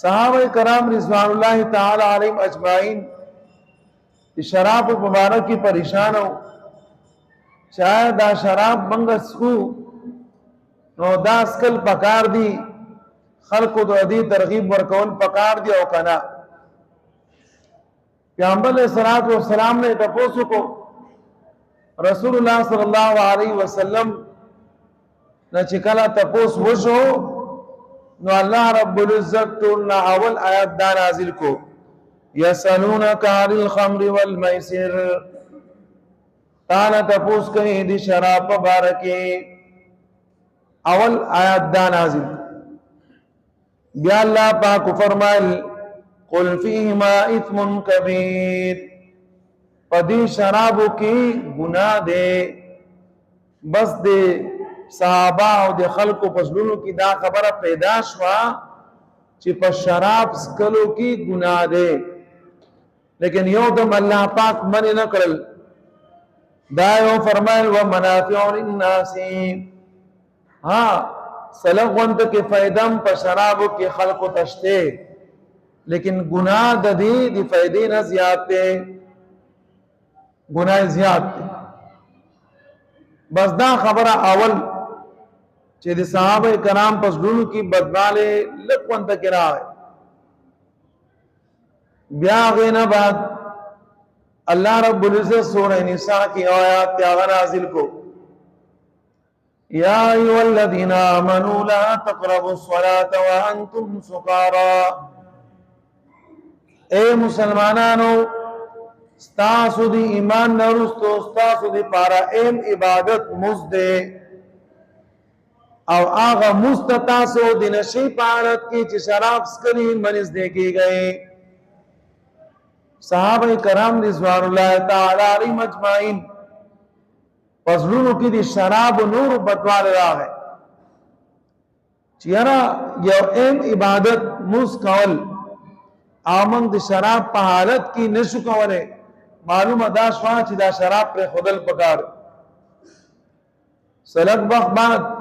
सहाबा कराम रिज़वानुल्लाह ताला अलैहिम अजमाइन शराब मुबारक की परेशान हो शायद दा शराब मंगसू नो दास्कल पकार दी खल्को दो अदी तरगीब वरकौल पकार दी औकना पैगंबर अलैहिस्सलातु वस्सलाम ने तपोसु को रसूलुल्लाह सल्लल्लाहु अलैहि वसल्लम न चिकला तपोस वशो नो अल्लाह रब्बुल इज्जत न अवल आयत दा नाजिल को यसलूनका अनिल खम्रि वल मैसिर ताना तपोस कहीं दी शराब मुबारके अवल आयत दा नाजिल अल्लाह पाक फरमाइल कुल फीहिमा इस्मुन कबीर पदी शराब की गुनाह दे बस दे सहाबा और दे खल्क फसलुन की दा खबर पैदाश हुआ ची पर शराब स्कलो की गुनाह दे लेकिन यो दम अल्लाह पाक मनी न करल दायो फरमाइल व मनाफिउन लिन्नासी हाँ सलगवंत के फैदम पर शराब के खल्क तश्ते लेकिन गुनाह ददी दी फैदे न ज़्यादते गुनाह ज़्यादते बस दा खबरा अवल चे दे सहाबा कराम पसलुन की बदनाले लकवंत किरा है ब्यागे न बाद अल्लाह रब्बुल इज्जत सूरह निसा की आयत त्यागा नाजिल को या अय्युहल्लज़ीना आमनू ला तक़रबुस्सलात व अंतुम सुकारा ए मुसलमानानो स्तासुदी ईमान नरुस्तो स्तासुदी पारा एम इबादत मुजदे और आगा मुस्ततासो दिनशी पारत की चिशराब स्कली मनिस देखी गए सहाबा कराम रिज़वानुल्लाह ताला अलैहिम अजमाइन फजलुन की दी शराब नूर बतवाल रहा है चियरा यो एम इबादत मुस्कवल आमंग दी शराब पहालत की निशुकवले मालूम अदाशवा चिदा शराब पे खुदल पकार सलग वक्त बाद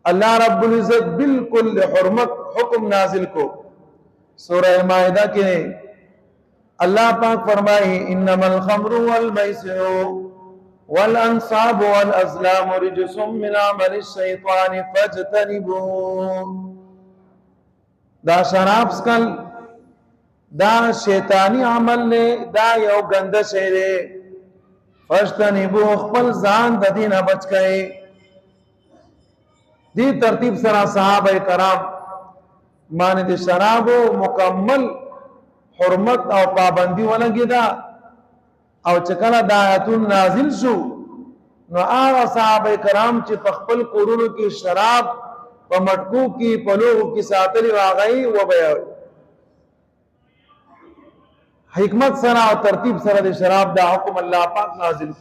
अल्लाह रब्बुल इज्जत बिल्कुल हुर्मत हुक्म नाजिल को सूरह माइदा के अल्लाह पाक फरमाई इन्नमल खम्रु वल मैसिरु वल अंसाबु वल अज़लामु रिजसुम मिन अमलिश शैतानि फज्तनिबू दा शराब स्कल दा शैतानी अमल ने दा यो गंद शेरे फज्तनिबू खपल जान ददीना बच गए दी तरतीब सरा सहाबा कराम माने दे शराबो मुकम्मल हुर्मत और पाबंदी वाला गिदा और चकला दायतुन नाजिल शु नो आगा सहाबा कराम चे पखपल कुरुन की शराब व मटकू की पलोह की सातरी वागई वो बया हिकमत सरा और तरतीब सरा दे शराब दा हुक्म अल्लाह पाक नाजिल